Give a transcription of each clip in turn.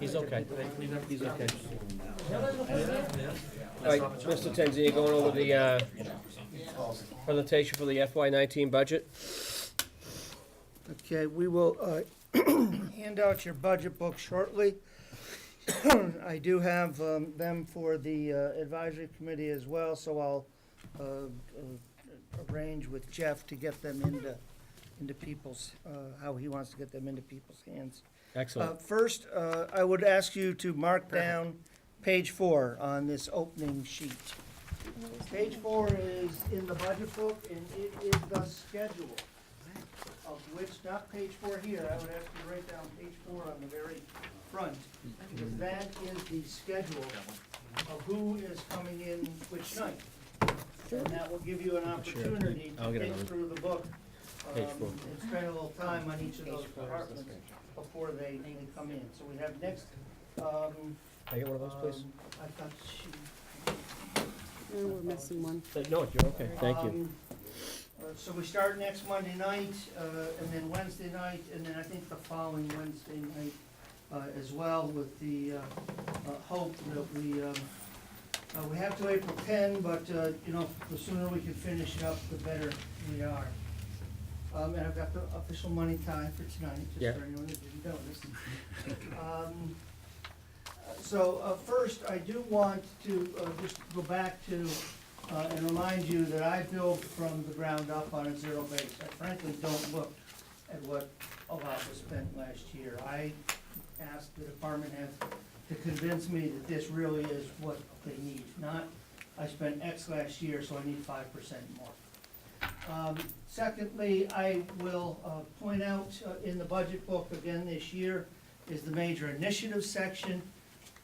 He's okay. He's okay. All right, Mr. Tenzini, going over the presentation for the FY19 budget. Okay, we will hand out your budget book shortly. I do have them for the advisory committee as well, so I'll arrange with Jeff to get them into people's, how he wants to get them into people's hands. Excellent. First, I would ask you to mark down page 4 on this opening sheet. Page 4 is in the budget book, and it is the schedule, of which, not page 4 here, I would ask you to write down page 4 on the very front, because that is the schedule of who is coming in which night. And that will give you an opportunity to think through the book Page 4. and spend a little time on each of those departments before they come in. So we have next, Can I get one of those, please? I thought she. We're missing one. No, you're okay. Thank you. So we start next Monday night, and then Wednesday night, and then I think the following Wednesday night as well, with the hope that we have to April 10, but you know, the sooner we can finish it up, the better we are. And I've got the official money time for tonight, Yeah. just for anyone that didn't notice. So first, I do want to just go back to and remind you that I build from the ground up on a zero base. I frankly don't look at what a lot was spent last year. I asked the department heads to convince me that this really is what they need, not I spent X last year, so I need 5% more. Secondly, I will point out in the budget book again this year is the major initiatives section.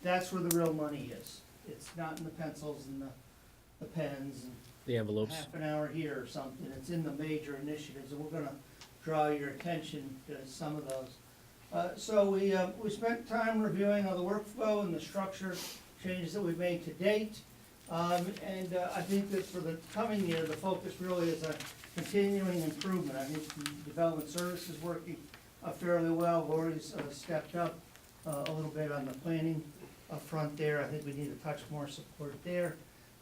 That's where the real money is. It's not in the pencils and the pens and The envelopes. half an hour here or something. It's in the major initiatives, and we're gonna draw your attention to some of those. So we spent time reviewing all the workflow and the structure changes that we've made to date. And I think that for the coming year, the focus really is on continuing improvement. I think the development service is working fairly well. Lori's stepped up a little bit on the planning front there. I think we need a touch more support there.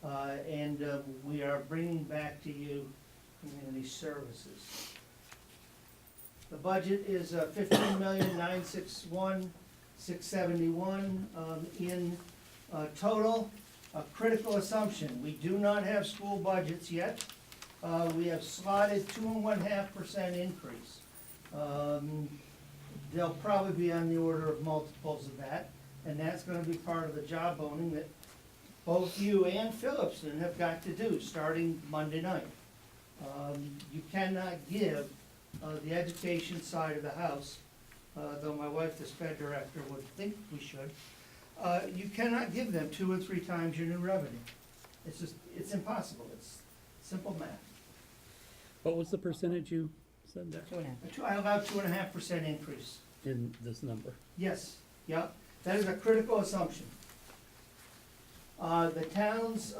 And we are bringing back to you community services. The budget is $15,961,671 in total. A critical assumption, we do not have school budgets yet. We have slotted 2.5% increase. They'll probably be on the order of multiples of that, and that's gonna be part of the job owning that both you and Phillipston have got to do, starting Monday night. You cannot give the education side of the house, though my wife, the sped director, would think we should, you cannot give them 2 or 3 times your new revenue. It's just, it's impossible. It's simple math. What was the percentage you said there 2.5. I allowed 2.5% increase. in this number? Yes, yeah, that is a critical assumption. The town's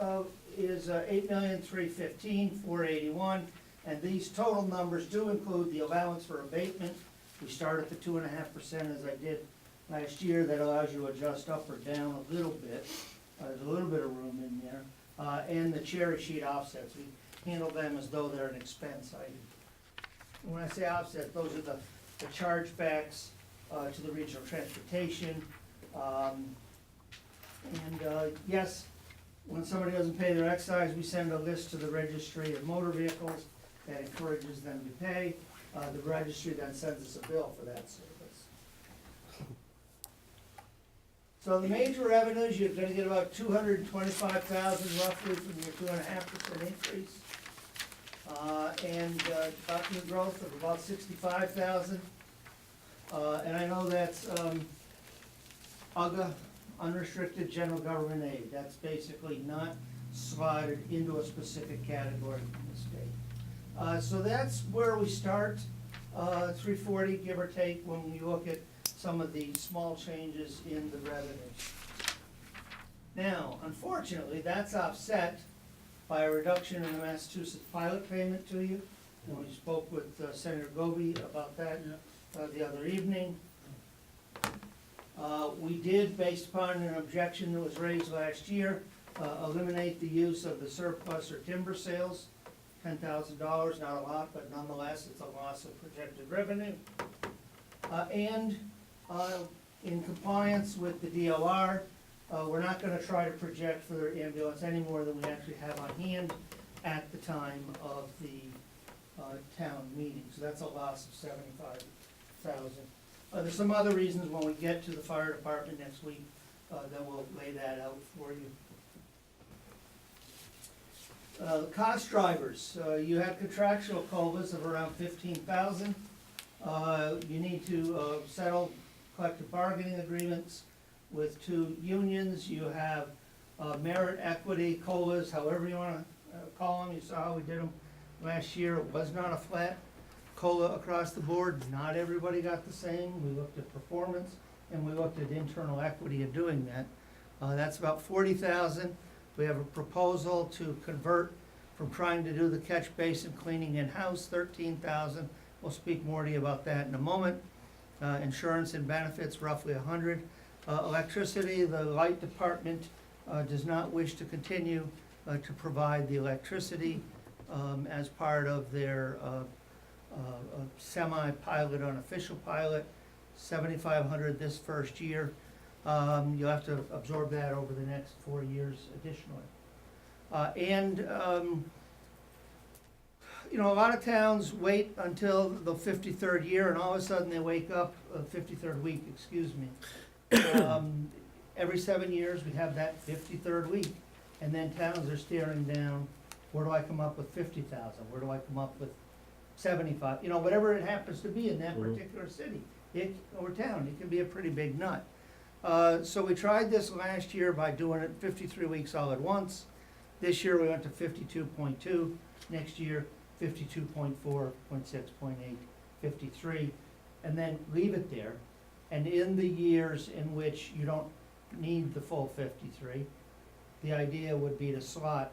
is 8,315,481, and these total numbers do include the allowance for abatement. We start at the 2.5% as I did last year. That allows you to adjust up or down a little bit. There's a little bit of room in there. And the cherry sheet offsets, we handle them as though they're an expense item. When I say offset, those are the chargebacks to the regional transportation. Yes, when somebody doesn't pay their excise, we send a list to the registry of motor vehicles that encourages them to pay. The registry then sends us a bill for that service. So the major revenues, you're gonna get about 225,000 roughly from your 2.5% increase. And document growth of about 65,000. And I know that's UGA, unrestricted general government aid. That's basically not slotted into a specific category from the state. So that's where we start, 340 give or take when we look at some of the small changes in the revenues. Now, unfortunately, that's offset by a reduction in the Massachusetts pilot payment to you. And we spoke with Senator Goby about that the other evening. We did, based upon an objection that was raised last year, eliminate the use of the surplus or timber sales, $10,000, not a lot, but nonetheless, it's a loss of projected revenue. And in compliance with the DOR, we're not gonna try to project for their ambulance any more than we actually have on hand at the time of the town meeting, so that's a loss of $75,000. There's some other reasons when we get to the fire department next week, then we'll lay that out for you. Cost drivers, you have contractual COLAs of around 15,000. You need to settle collective bargaining agreements with 2 unions. You have merit, equity, COLAs, however you wanna call them. You saw how we did them last year. It was not a flat COLA across the board. Not everybody got the same. We looked at performance and we looked at internal equity in doing that. That's about 40,000. We have a proposal to convert from trying to do the catch basin cleaning in-house, 13,000. We'll speak more to you about that in a moment. Insurance and benefits, roughly 100. Electricity, the light department does not wish to continue to provide the electricity as part of their semi-pilot, unofficial pilot, 7,500 this first year. You'll have to absorb that over the next 4 years additionally. You know, a lot of towns wait until the 53rd year and all of a sudden they wake up, 53rd week, excuse me. Every 7 years we have that 53rd week, and then towns are staring down, where do I come up with 50,000? Where do I come up with 75? You know, whatever it happens to be in that particular city or town, it can be a pretty big nut. So we tried this last year by doing it 53 weeks all at once. This year we went to 52.2, next year 52.4, 0.6, 0.8, 53, and then leave it there. And in the years in which you don't need the full 53, the idea would be to slot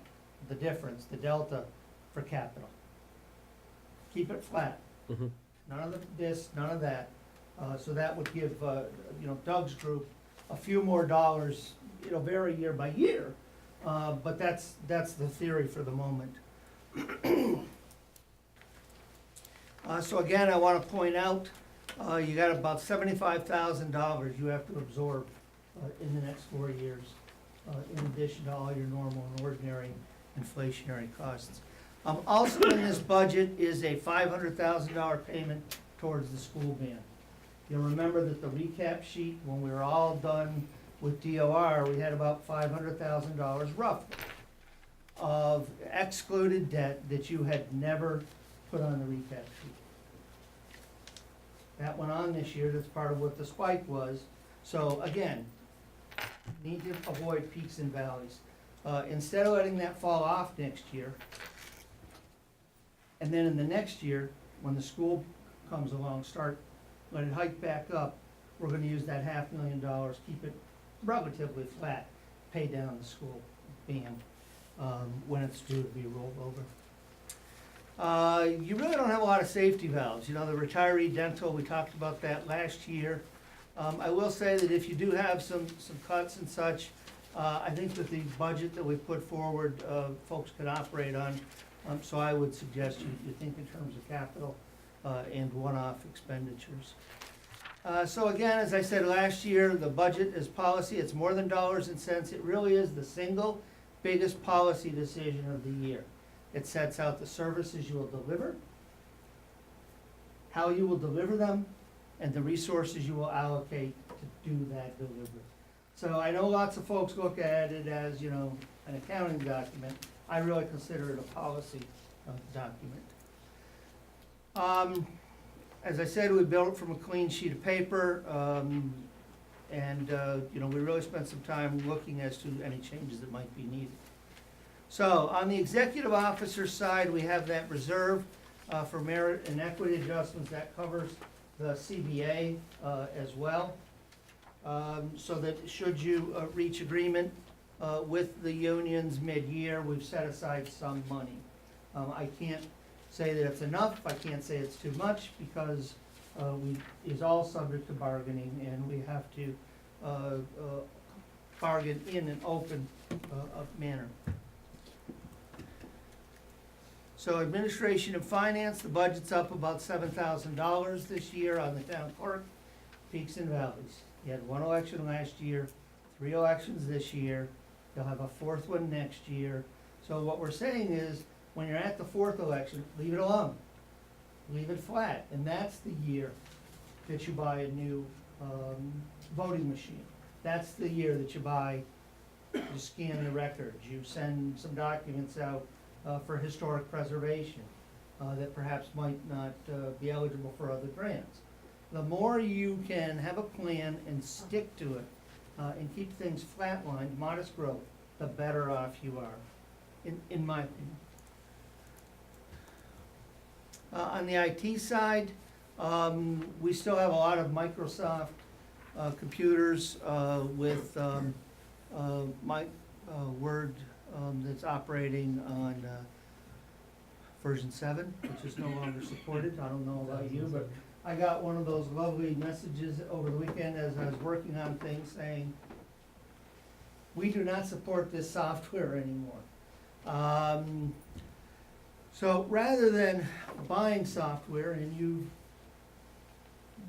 the difference, the delta, for capital. Keep it flat. None of this, none of that. So that would give, you know, Doug's group a few more dollars. It'll vary year by year, but that's the theory for the moment. So again, I want to point out, you got about $75,000 you have to absorb in the next 4 years, in addition to all your normal and ordinary inflationary costs. Also in this budget is a $500,000 payment towards the school band. You'll remember that the recap sheet, when we were all done with DOR, we had about $500,000 roughly of excluded debt that you had never put on the recap sheet. That went on this year, that's part of what the spike was. So again, need to avoid peaks and valleys. Instead of letting that fall off next year, and then in the next year, when the school comes along, let it hike back up, we're gonna use that $500,000, keep it relatively flat, pay down the school band when it's due to be rolled over. You really don't have a lot of safety valves. You know, the retiree dental, we talked about that last year. I will say that if you do have some cuts and such, I think that the budget that we put forward, folks could operate on. So I would suggest you think in terms of capital and one-off expenditures. So again, as I said last year, the budget is policy. It's more than dollars and cents. It really is the single biggest policy decision of the year. It sets out the services you will deliver, how you will deliver them, and the resources you will allocate to do that delivery. So I know lots of folks look at it as, you know, an accounting document. I really consider it a policy document. As I said, we built it from a clean sheet of paper, and you know, we really spent some time looking as to any changes that might be needed. So on the executive officer side, we have that reserve for merit and equity adjustments. That covers the CBA as well. So that should you reach agreement with the unions mid-year, we've set aside some money. I can't say that it's enough, I can't say it's too much, because it's all subject to bargaining, and we have to bargain in an open manner. So administration and finance, the budget's up about $7,000 this year on the town clerk, peaks and valleys. You had one election last year, 3 elections this year, you'll have a 4th one next year. So what we're saying is, when you're at the 4th election, leave it alone. Leave it flat, and that's the year that you buy a new voting machine. That's the year that you buy, you scan the records, you send some documents out for historic preservation that perhaps might not be eligible for other grants. The more you can have a plan and stick to it and keep things flatlined, modest growth, the better off you are, in my opinion. On the IT side, we still have a lot of Microsoft computers with Word that's operating on version 7, which is no longer supported. I don't know about you, but I got one of those lovely messages over the weekend as I was working on things saying, we do not support this software anymore. So rather than buying software, and you've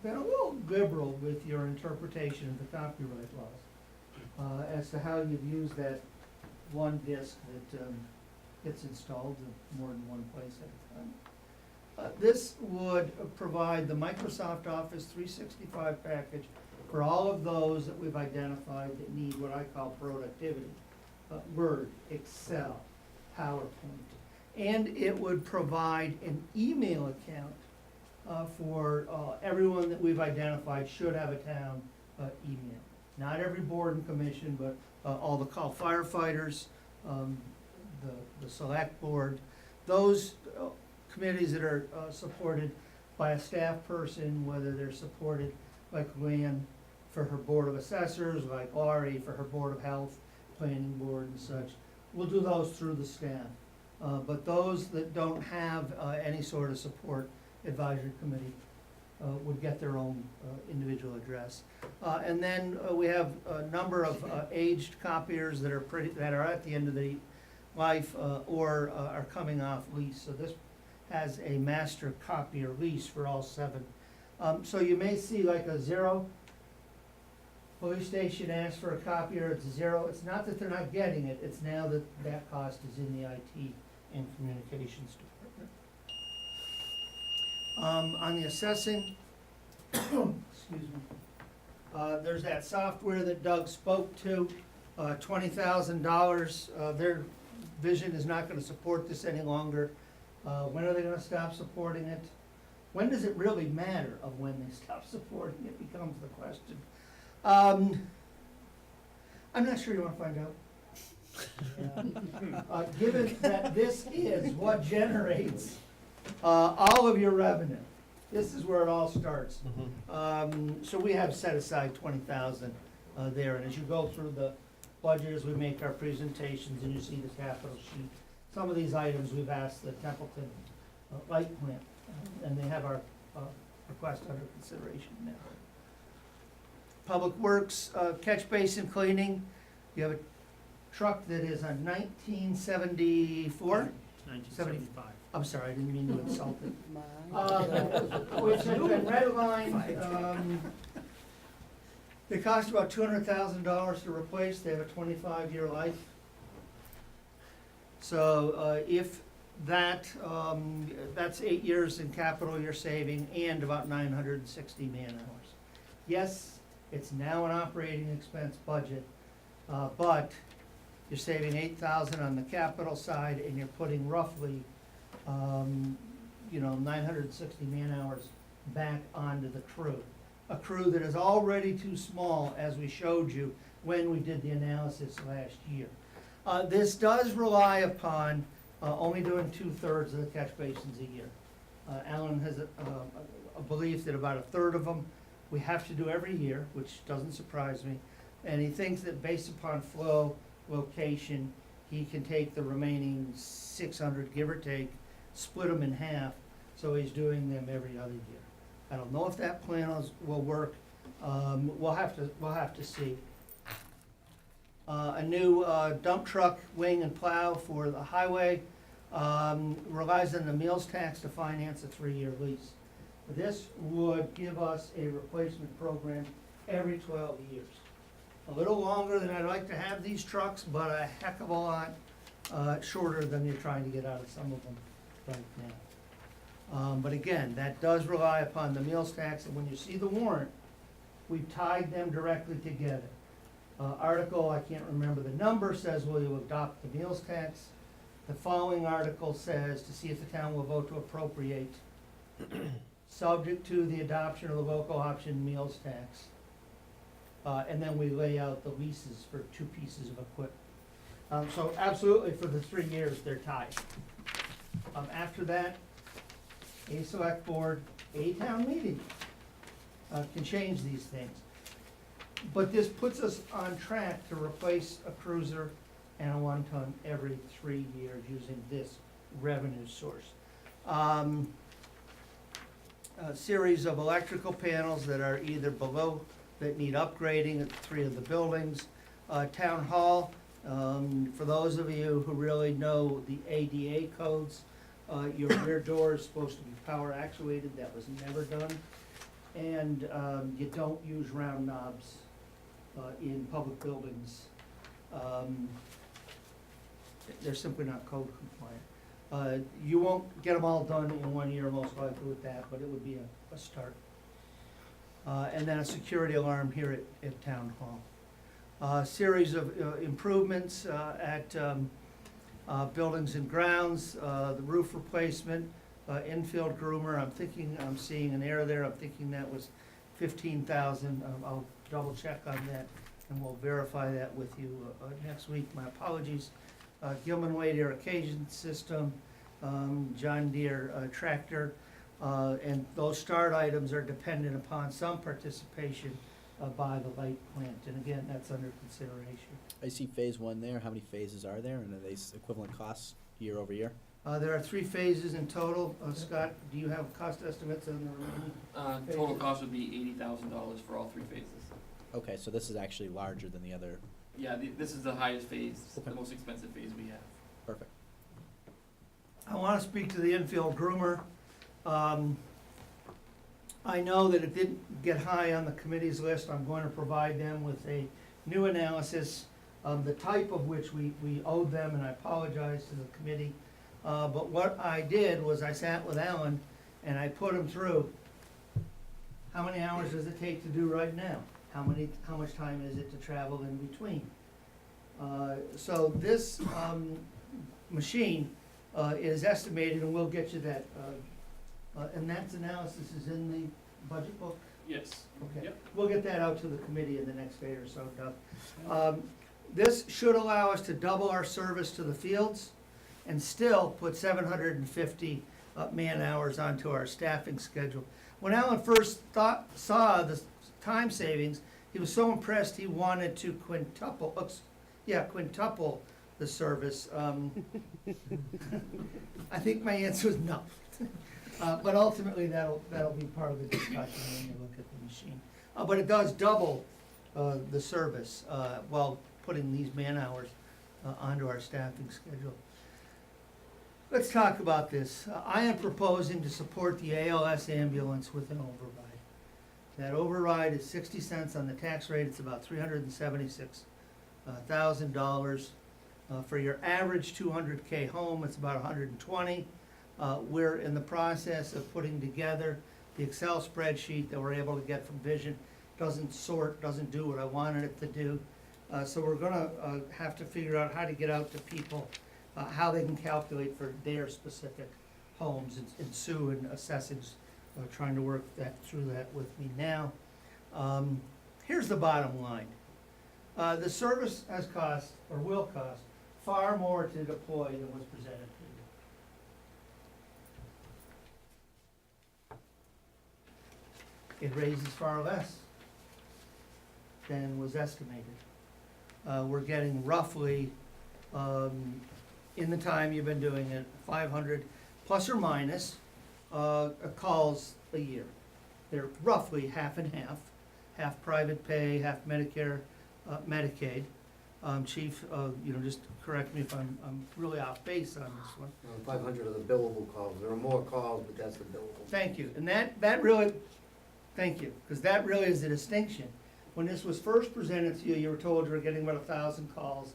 been a little liberal with your interpretation of the copyright laws as to how you've used that one disk that gets installed in more than one place at a time. This would provide the Microsoft Office 365 package for all of those that we've identified that need what I call productivity. Word, Excel, PowerPoint. And it would provide an email account for everyone that we've identified should have a town email. Not every board and commission, but all the call firefighters, the select board, those committees that are supported by a staff person, whether they're supported like Luann for her board of assessors, like Laurie for her board of health, planning board and such. We'll do those through the staff. But those that don't have any sort of support advisory committee would get their own individual address. And then we have a number of aged copiers that are at the end of the life or are coming off lease. So this has a master copier lease for all 7. So you may see like a 0. Police station asks for a copier, it's 0. It's not that they're not getting it, it's now that that cost is in the IT and communications department. On the assessing, excuse me, there's that software that Doug spoke to, $20,000. Their vision is not gonna support this any longer. When are they gonna stop supporting it? When does it really matter of when they stop supporting it becomes the question. I'm not sure you wanna find out. Given that this is what generates all of your revenue, this is where it all starts. So we have set aside 20,000 there, and as you go through the budget, as we make our presentations, and you see the capital sheet, some of these items we've asked the Templeton light plant, and they have our request under consideration now. Public Works, catch basin cleaning, you have a truck that is a 1974? 1975. I'm sorry, I didn't mean to insult it. My. Which has been redlined. They cost about $200,000 to replace, they have a 25-year life. So if that's 8 years in capital you're saving and about 960 man-hours. Yes, it's now an operating expense budget, but you're saving 8,000 on the capital side, and you're putting roughly, 960 man-hours back onto the crew. A crew that is already too small, as we showed you when we did the analysis last year. This does rely upon only doing 2/3 of the catch basins a year. Alan has a belief that about 1/3 of them we have to do every year, which doesn't surprise me. And he thinks that based upon flow, location, he can take the remaining 600, give or take, split them in half, so he's doing them every other year. I don't know if that plan will work, We'll have to see. A new dump truck, wing and plow for the highway, relies on the meals tax to finance a 3-year lease. This would give us a replacement program every 12 years. A little longer than I'd like to have these trucks, but a heck of a lot shorter than you're trying to get out of some of them right now. But again, that does rely upon the meals tax, and when you see the warrant, we've tied them directly together. Article, I can't remember the number, says will you adopt the meals tax? The following article says to see if the town will vote to appropriate, subject to the adoption of the local option meals tax. And then we lay out the leases for 2 pieces of equipment. So absolutely for the 3 years, they're tied. After that, a select board, a town meeting can change these things. But this puts us on track to replace a cruiser and a 1-ton every 3 years using this revenue source. A series of electrical panels that are either below, that need upgrading at 3 of the buildings. Town hall, for those of you who really know the ADA codes, your rear door is supposed to be power actuated, that was never done. And you don't use round knobs in public buildings. They're simply not code compliant. You won't get them all done in 1 year most likely with that, but it would be a start. And then a security alarm here at Town Hall. Series of improvements at buildings and grounds, the roof replacement, infield groomer, I'm seeing an error there, I'm thinking that was 15,000. I'll double check on that and we'll verify that with you next week, my apologies. Gilman Wade irrigation system, John Deere tractor, and those start items are dependent upon some participation by the light plant, and again, that's under consideration. I see phase 1 there. How many phases are there, and are they equivalent costs year over year? There are 3 phases in total. Scott, do you have cost estimates on the remaining? Total cost would be $80,000 for all 3 phases. Okay, so this is actually larger than the other. Yeah, this is the highest phase, Okay. the most expensive phase we have. Perfect. I want to speak to the infield groomer. I know that it didn't get high on the committee's list. I'm going to provide them with a new analysis, the type of which we owed them, and I apologize to the committee. But what I did was I sat with Alan and I put him through, how many hours does it take to do right now? How much time is it to travel in between? So this machine is estimated, and we'll get you that, and that analysis is in the budget book? Yes. Okay. Yep. We'll get that out to the committee in the next day or so, Doug. This should allow us to double our service to the fields and still put 750 man-hours onto our staffing schedule. When Alan first saw the time savings, he was so impressed he wanted to quintuple the service. I think my answer is no. But ultimately, that'll be part of the discussion when you look at the machine. But it does double the service while putting these man-hours onto our staffing schedule. Let's talk about this. I am proposing to support the ALS ambulance with an override. That override is 60 cents on the tax rate. It's about $376,000. For your average 200K home, it's about 120. We're in the process of putting together the Excel spreadsheet that we're able to get from Vision. Doesn't do what I wanted it to do. So we're gonna have to figure out how to get out to people, how they can calculate for their specific homes. And Sue and Assessing's trying to work through that with me now. Here's the bottom line. The service has cost, or will cost, far more to deploy than was presented to you. It raises far less than was estimated. We're getting roughly, in the time you've been doing it, 500 plus or minus calls a year. They're roughly half and half. half private pay, half Medicare, Medicaid. Chief, just correct me if I'm really off base on this one. 500 are the billable calls. There are more calls, but that's the billable. Thank you, and that really, thank you, because that really is the distinction. When this was first presented to you, you were told you were getting about 1,000 calls.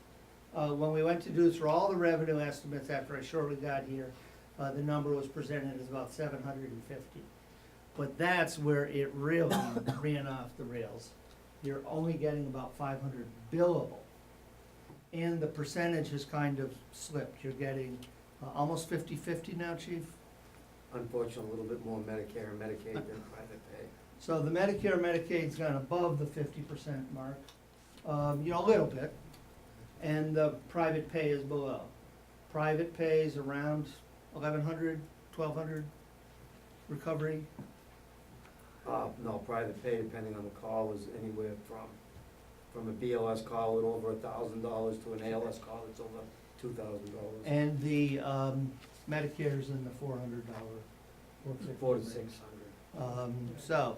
When we went to do through all the revenue estimates after I shortly got here, the number was presented as about 750. But that's where it really ran off the rails. You're only getting about 500 billable. And the percentage has kind of slipped. You're getting almost 50-50 now, Chief? Unfortunately, a little bit more Medicare and Medicaid than private pay. So the Medicare, Medicaid's gone above the 50% mark, a little bit, and the private pay is below. Private pay is around 1,100, 1,200 recovery. No, private pay, depending on the call, is anywhere from a BLS call at over $1,000 to an ALS call that's over $2,000. And the Medicare's in the $400, $400 to $600. So,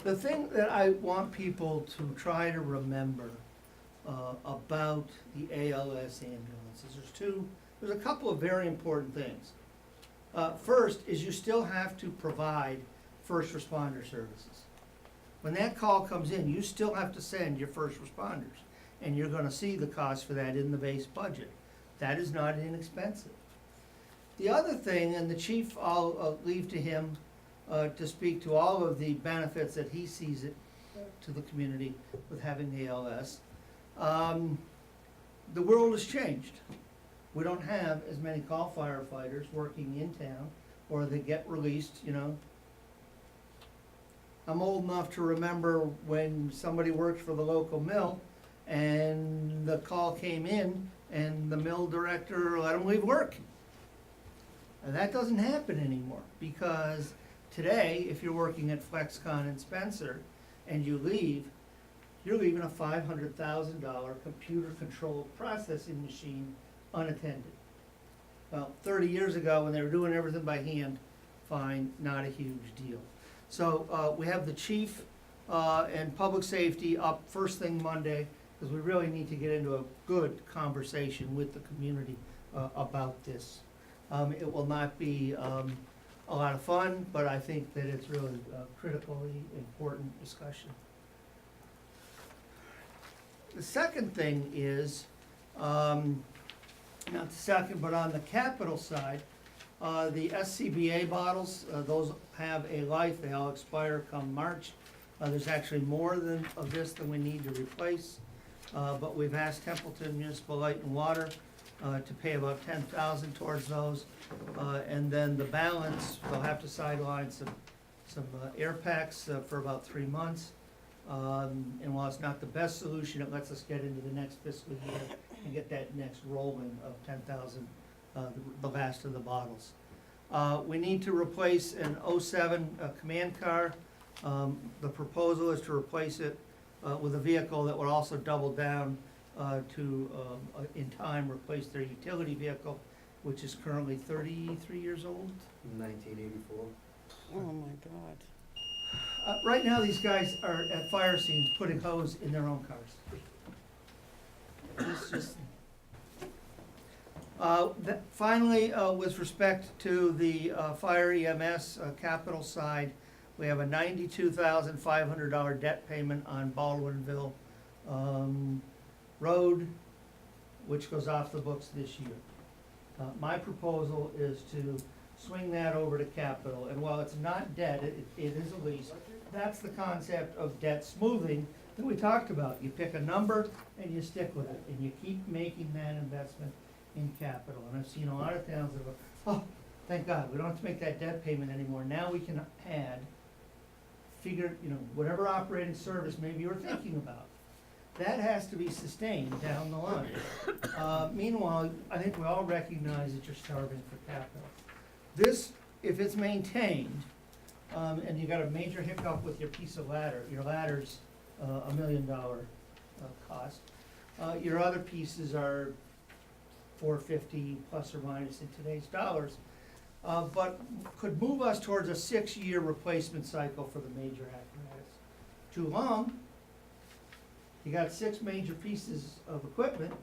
the thing that I want people to try to remember about the ALS ambulances, there's a couple of very important things. First is you still have to provide first responder services. When that call comes in, you still have to send your first responders, and you're gonna see the cost for that in the base budget. That is not inexpensive. The other thing, and the chief, I'll leave to him to speak to all of the benefits that he sees it to the community with having the ALS. The world has changed. We don't have as many call firefighters working in town, or they get released, I'm old enough to remember when somebody worked for the local mill, and the call came in, and the mill director let them leave work. And that doesn't happen anymore, because today, if you're working at Flexcon in Spencer, and you leave, you're leaving a $500,000 computer-controlled processing machine unattended. Well, 30 years ago, when they were doing everything by hand, fine, not a huge deal. So we have the chief and public safety up first thing Monday, because we really need to get into a good conversation with the community about this. It will not be a lot of fun, but I think that it's really a critically important discussion. The second thing is, not the second, but on the capital side, the SCBA bottles, those have a life, they all expire come March. There's actually more of this than we need to replace, but we've asked Templeton Municipal Light and Water to pay about $10,000 towards those, and then the balance, they'll have to sideline some air packs for about 3 months. And while it's not the best solution, it lets us get into the next fiscal year and get that next rolling of 10,000, the last of the bottles. We need to replace an 07 command car. The proposal is to replace it with a vehicle that would also double down to, in time, replace their utility vehicle, which is currently 33 years old. 1984. Oh my God. Right now, these guys are at fire scenes putting hose in their own cars. It's just. Finally, with respect to the fire EMS capital side, we have a $92,500 debt payment on Baldwinville Road, which goes off the books this year. My proposal is to swing that over to capital, and while it's not debt, it is a lease. That's the concept of debt smoothing that we talked about. You pick a number and you stick with it, and you keep making that investment in capital. And I've seen a lot of towns that go, oh, thank God, we don't have to make that debt payment anymore. Now we can add, whatever operating service maybe you were thinking about. That has to be sustained down the line. Meanwhile, I think we all recognize that you're starving for capital. This, if it's maintained, and you got a major hiccup with your piece of ladder, your ladder's $1 million cost. Your other pieces are $450 plus or minus in today's dollars. but could move us towards a 6-year replacement cycle for the major apparatus. Too long, you got 6 major pieces of equipment.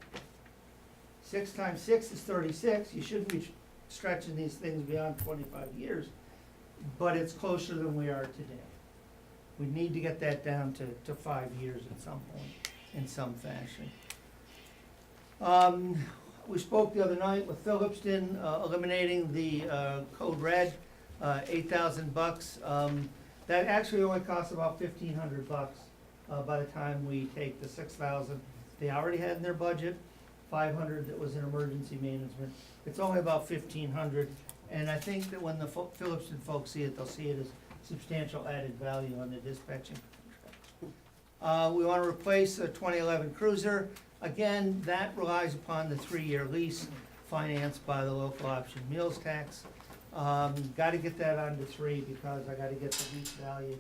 6 times 6 is 36, you shouldn't be stretching these things beyond 25 years, but it's closer than we are today. We need to get that down to 5 years at some point, in some fashion. We spoke the other night with Phillipston, eliminating the code red, $8,000. That actually only costs about $1,500 by the time we take the $6,000 they already had in their budget, $500 that was in emergency management. It's only about $1,500, and I think that when the Phillipston folks see it, they'll see it as substantial added value on the dispatching contract. We want to replace a 2011 Cruiser. Again, that relies upon the 3-year lease financed by the local option meals tax. Gotta get that onto 3 because I gotta get the lease value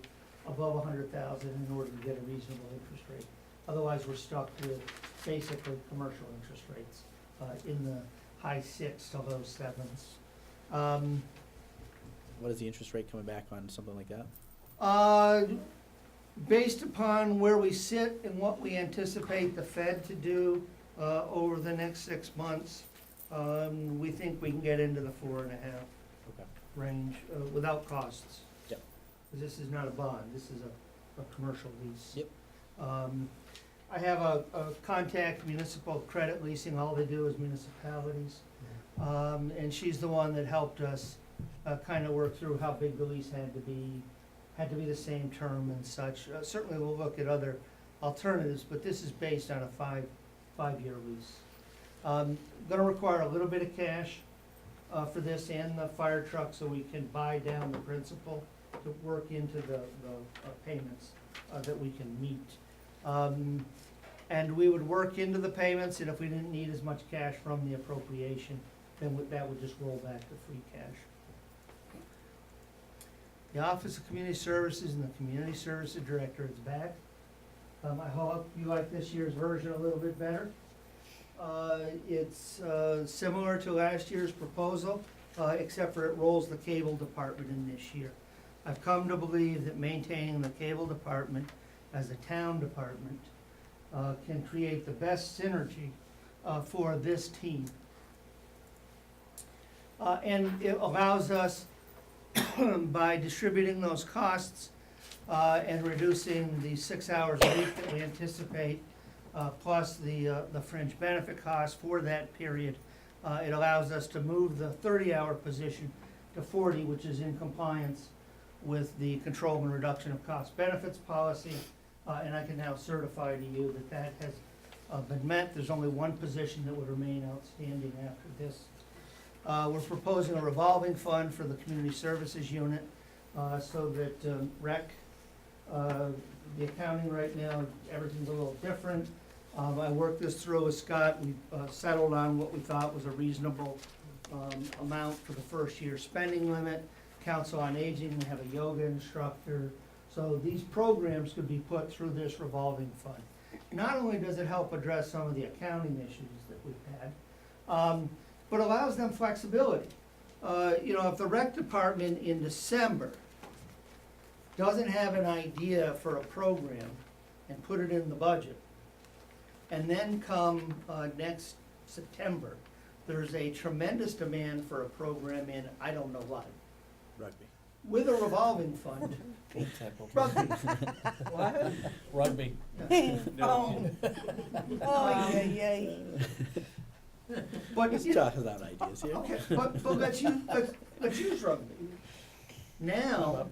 above $100,000 in order to get a reasonable interest rate. Otherwise, we're stuck with basically commercial interest rates in the high 6 to low 7s. What is the interest rate coming back on something like that? Based upon where we sit and what we anticipate the Fed to do over the next 6 months, we think we can get into the 4.5 Okay. range without costs. Yep. 'Cause this is not a bond, this is a commercial lease. Yep. I have a contact municipal credit leasing, all they do is municipalities. And she's the one that helped us kind of work through how big the lease had to be the same term and such. Certainly we'll look at other alternatives, but this is based on a five-year lease. Gonna require a little bit of cash for this and the fire truck, so we can buy down the principal to work into the payments that we can meet. And we would work into the payments, and if we didn't need as much cash from the appropriation, then that would just roll back to free cash. The Office of Community Services and the Community Services Director is back. I hope you like this year's version a little bit better. It's similar to last year's proposal, except for it rolls the cable department in this year. I've come to believe that maintaining the cable department as a town department can create the best synergy for this team. And it allows us, by distributing those costs and reducing the 6 hours a week that we anticipate, plus the fringe benefit costs for that period, it allows us to move the 30-hour position to 40, which is in compliance with the control and reduction of cost benefits policy. And I can now certify to you that that has been met. There's only one position that would remain outstanding after this. We're proposing a revolving fund for the community services unit, so that rec, the accounting right now, everything's a little different. I worked this through with Scott. We settled on what we thought was a reasonable amount for the first year spending limit. Council on Aging, we have a yoga instructor. So these programs could be put through this revolving fund. Not only does it help address some of the accounting issues that we've had, but allows them flexibility. If the rec department in December doesn't have an idea for a program and put it in the budget, and then come next September, there's a tremendous demand for a program in, I don't know what, Rugby. with a revolving fund. Rugby. What? Rugby. Oh, yay. But, Just you know, talking about ideas here. okay, but let's use rugby. Now,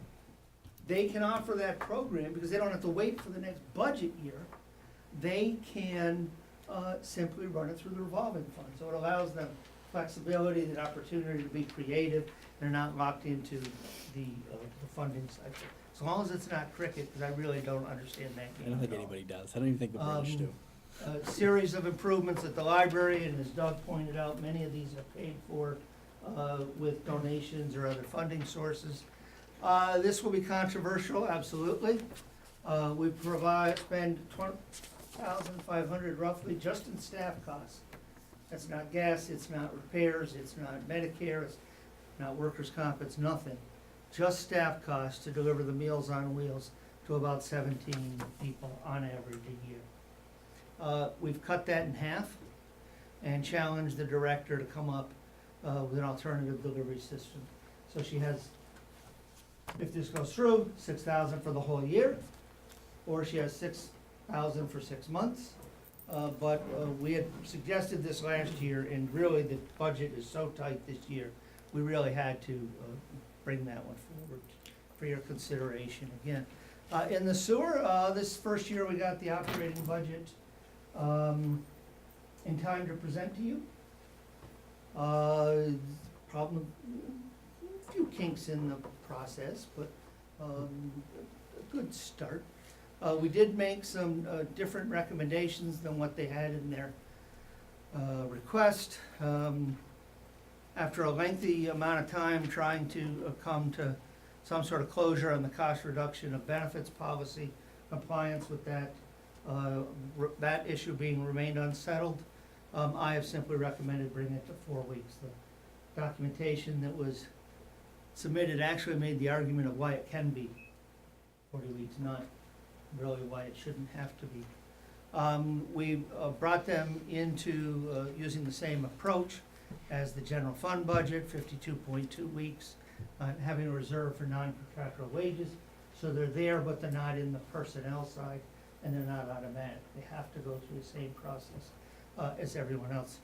they can offer that program because they don't have to wait for the next budget year. They can simply run it through the revolving fund. So it allows them flexibility, the opportunity to be creative. They're not locked into the funding cycle. As long as it's not cricket, because I really don't understand that game. I don't think at all. anybody does. I don't even think the British do. A series of improvements at the library, and as Doug pointed out, many of these are paid for with donations or other funding sources. This will be controversial, absolutely. We spend $20,500 roughly just in staff costs. That's not gas, it's not repairs, it's not Medicare, it's not workers' comp, it's nothing, just staff costs to deliver the Meals on Wheels to about 17 people on average a year. We've cut that in half and challenged the director to come up with an alternative delivery system. So she has, if this goes through, 6,000 for the whole year, or she has 6,000 for 6 months. But we had suggested this last year, and really the budget is so tight this year, we really had to bring that one forward for your consideration again. In the sewer, this first year we got the operating budget in time to present to you. Problem, a few kinks in the process, but a good start. We did make some different recommendations than what they had in their request. After a lengthy amount of time trying to come to some sort of closure on the cost reduction of benefits policy, compliance with that, that issue being remained unsettled, I have simply recommended bringing it to 4 weeks. The documentation that was submitted actually made the argument of why it can be 40 weeks, not really why it shouldn't have to be. We brought them into using the same approach as the general fund budget, 52.2 weeks, having a reserve for non-contractual wages. So they're there, but they're not in the personnel side, and they're not automatic. They have to go through the same process as everyone else.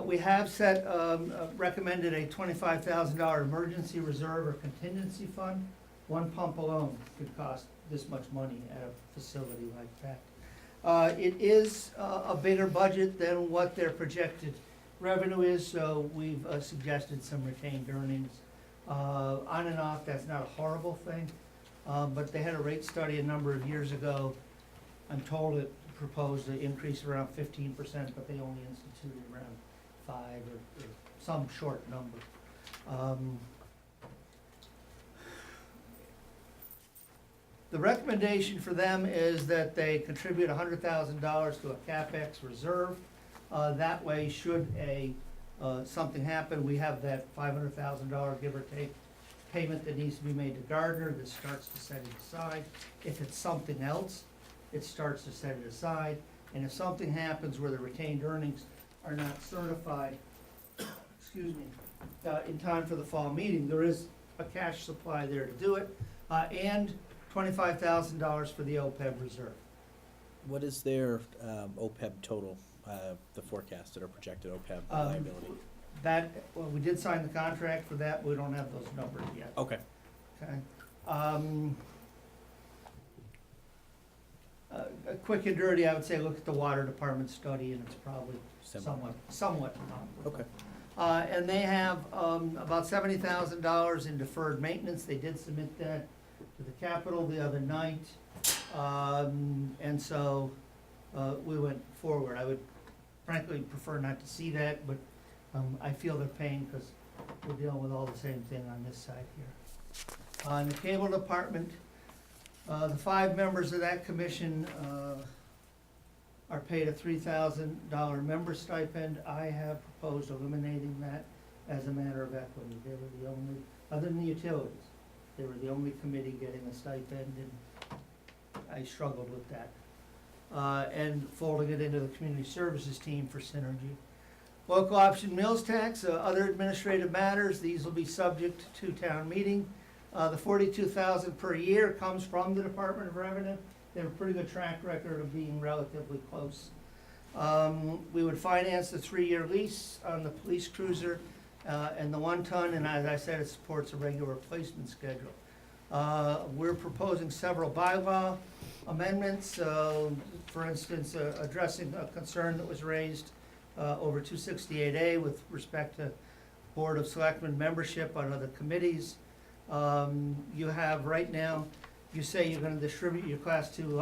We have recommended a $25,000 emergency reserve or contingency fund. One pump alone could cost this much money at a facility like that. It is a bigger budget than what their projected revenue is, so we've suggested some retained earnings. On and off, that's not a horrible thing, but they had a rate study a number of years ago. I'm told it proposed an increase around 15%, but they only instituted around 5 or some short number. The recommendation for them is that they contribute $100,000 to a CapEx reserve. That way, should something happen, we have that $500,000 give or take payment that needs to be made to Gardner that starts to set it aside. If it's something else, it starts to set it aside. And if something happens where the retained earnings are not certified, excuse me, in time for the fall meeting, there is a cash supply there to do it, and $25,000 for the OPEB reserve. What is their OPEB total, the forecasted or projected OPEB liability? Well, we did sign the contract for that, we don't have those numbers yet. Okay. Okay. A quick and dirty, I would say, look at the water department study, and it's probably somewhat comparable. Okay. And they have about $70,000 in deferred maintenance. They did submit that to the Capitol the other night. And so we went forward. I would frankly prefer not to see that, but I feel their pain because we're dealing with all the same thing on this side here. In the cable department, the 5 members of that commission are paid a $3,000 member stipend. I have proposed eliminating that as a matter of equity. They were the only, other than the utilities, they were the only committee getting a stipend, and I struggled with that. And folding it into the community services team for synergy. Local option meals tax, other administrative matters, these will be subject to town meeting. The $42,000 per year comes from the Department of Revenue. They have a pretty good track record of being relatively close. We would finance the 3-year lease on the police cruiser and the 1-ton, and as I said, it supports a regular replacement schedule. We're proposing several bylaw amendments, for instance, addressing a concern that was raised over 268A with respect to Board of Selectmen membership on other committees. You have right now, you say you're gonna distribute your Class 2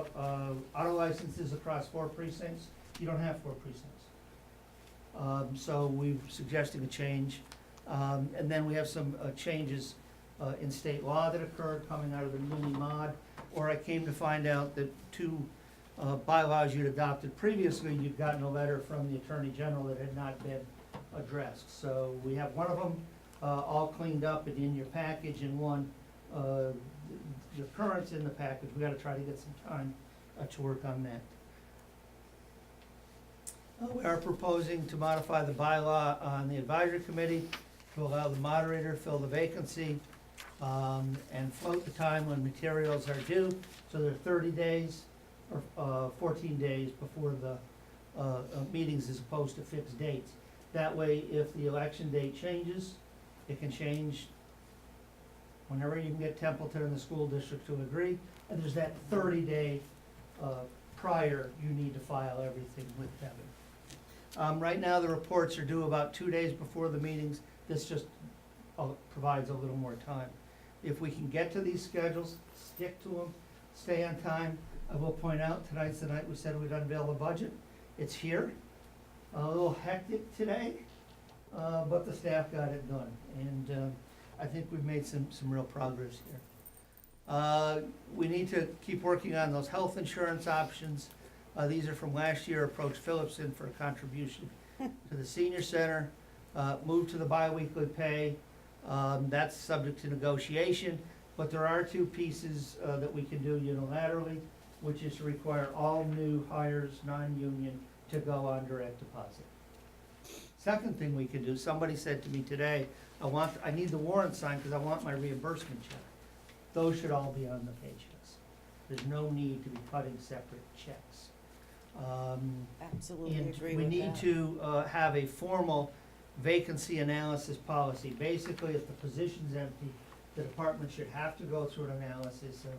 auto licenses across 4 precincts. You don't have 4 precincts. So we're suggesting a change. And then we have some changes in state law that occurred coming out of the mini mod, or I came to find out that 2 bylaws you'd adopted previously, you'd gotten a letter from the Attorney General that had not been addressed. So we have one of them all cleaned up and in your package in one. The current's in the package, we gotta try to get some time to work on that. We are proposing to modify the bylaw on the advisory committee to allow the moderator to fill the vacancy, and float the time when materials are due, so they're 30 days or 14 days before the meetings as opposed to fixed dates. That way, if the election date changes, it can change whenever you can get Templeton and the school district to agree, and there's that 30-day prior, you need to file everything with them. Right now, the reports are due about 2 days before the meetings. This just provides a little more time. If we can get to these schedules, stick to them, stay on time. I will point out, tonight's the night we said we'd unveil the budget. It's here. A little hectic today, but the staff got it done. And I think we've made some real progress here. We need to keep working on those health insurance options. These are from last year. Approach Phillipson for a contribution to the senior center. Move to the biweekly pay. That's subject to negotiation, but there are two pieces that we can do unilaterally, which is to require all new hires, non-union, to go on direct deposit. Second thing we can do, somebody said to me today, I need the warrant signed because I want my reimbursement check. Those should all be on the paychecks. There's no need to be cutting separate checks. Absolutely And agree we with need that. to have a formal vacancy analysis policy. Basically, if the position's empty, the department should have to go through an analysis of,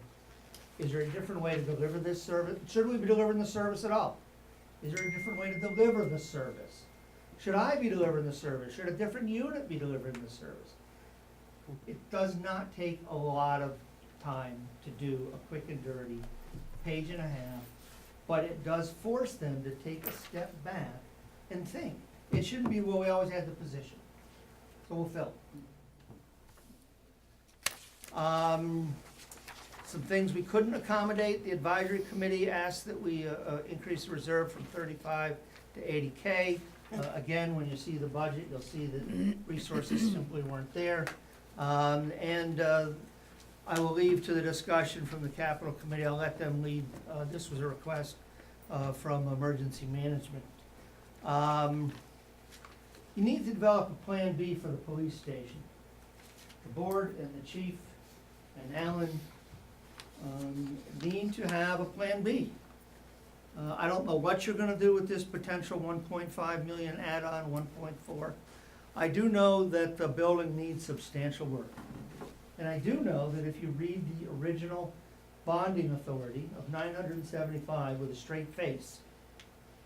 is there a different way to deliver this service? Should we be delivering the service at all? Is there a different way to deliver the service? Should I be delivering the service? Should a different unit be delivering the service? It does not take a lot of time to do a quick and dirty page and a half, but it does force them to take a step back and think. It shouldn't be, well, we always had the position, so we'll fill it. Some things we couldn't accommodate, the advisory committee asked that we increase the reserve from 35 to 80K. Again, when you see the budget, you'll see that resources simply weren't there. I will leave to the discussion from the capital committee, I'll let them lead. This was a request from emergency management. You need to develop a plan B for the police station. The board and the chief and Alan need to have a plan B. I don't know what you're gonna do with this potential 1.5 million add-on, 1.4. I do know that the building needs substantial work. And I do know that if you read the original bonding authority of 975 with a straight face,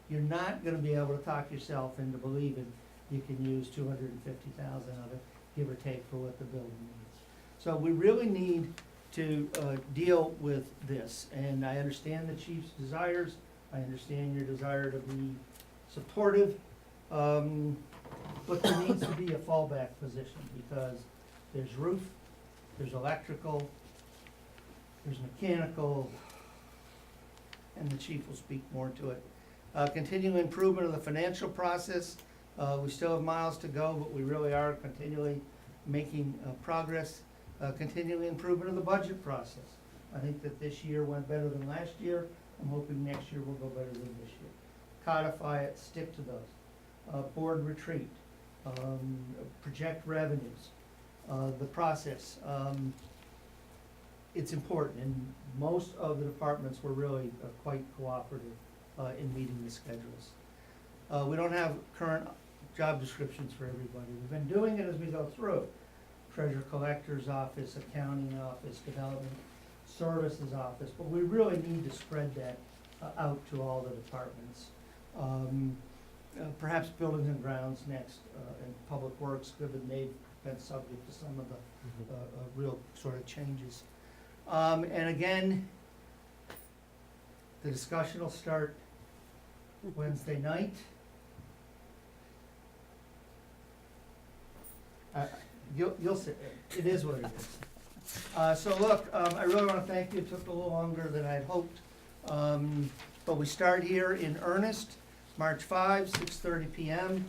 you're not gonna be able to talk yourself into believing you can use 250,000 of it, give or take, for what the building needs. So we really need to deal with this, and I understand the chief's desires, I understand your desire to be supportive, but there needs to be a fallback position, because there's roof, there's electrical, there's mechanical, and the chief will speak more to it. Continuing improvement of the financial process, we still have miles to go, but we really are continually making progress. Continuing improvement of the budget process. I think that this year went better than last year. I'm hoping next year will go better than this year. Codify it, stick to those. Board retreat, project revenues, the process. It's important, and most of the departments were really quite cooperative in meeting the schedules. We don't have current job descriptions for everybody. We've been doing it as we go through. Treasurer collector's office, accounting office, development services office, but we really need to spread that out to all the departments. Perhaps buildings and grounds next, and public works, given they've been subject to some of the real sort of changes. And again, the discussion will start Wednesday night. You'll see, it is what it is. So look, I really wanna thank you, it took a little longer than I'd hoped. But we start here in earnest, March 5, 6:30 PM.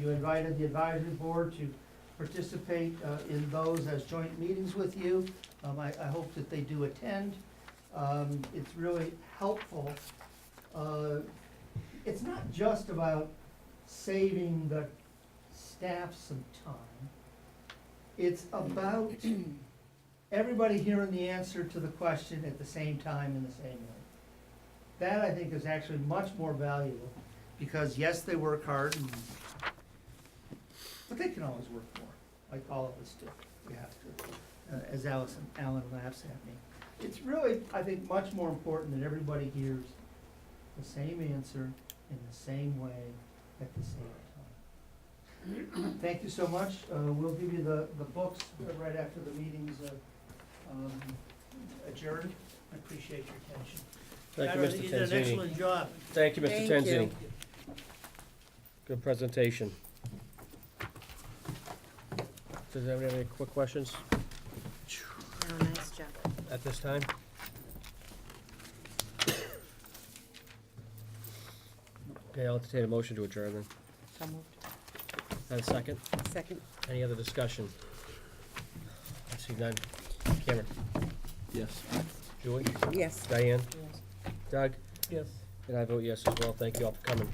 You invited the advisory board to participate in those as joint meetings with you. I hope that they do attend. It's really helpful. It's not just about saving the staff some time. It's about everybody hearing the answer to the question at the same time in the same way. That, I think, is actually much more valuable, because yes, they work hard, but they can always work more, like all of us do. We have to, as Alan laughs at me. It's really, I think, much more important that everybody hears the same answer in the same way at the same time. Thank you so much. We'll give you the books right after the meeting's adjourned. I appreciate your attention. Thank you, Tyra, Mr. You did an Tanzini. excellent job. Thank you, Mr. Thank Tanzini. you. Good presentation. Does anyone have any quick questions Oh, nice job. at this time? Okay, I'll entertain a motion to adjourn then. So moved. Have a second? Second. Any other discussion? I see none. Cameron? Yes. Julie? Yes. Diane? Yes. Doug? Yes. And I vote yes as well. Thank you all for coming.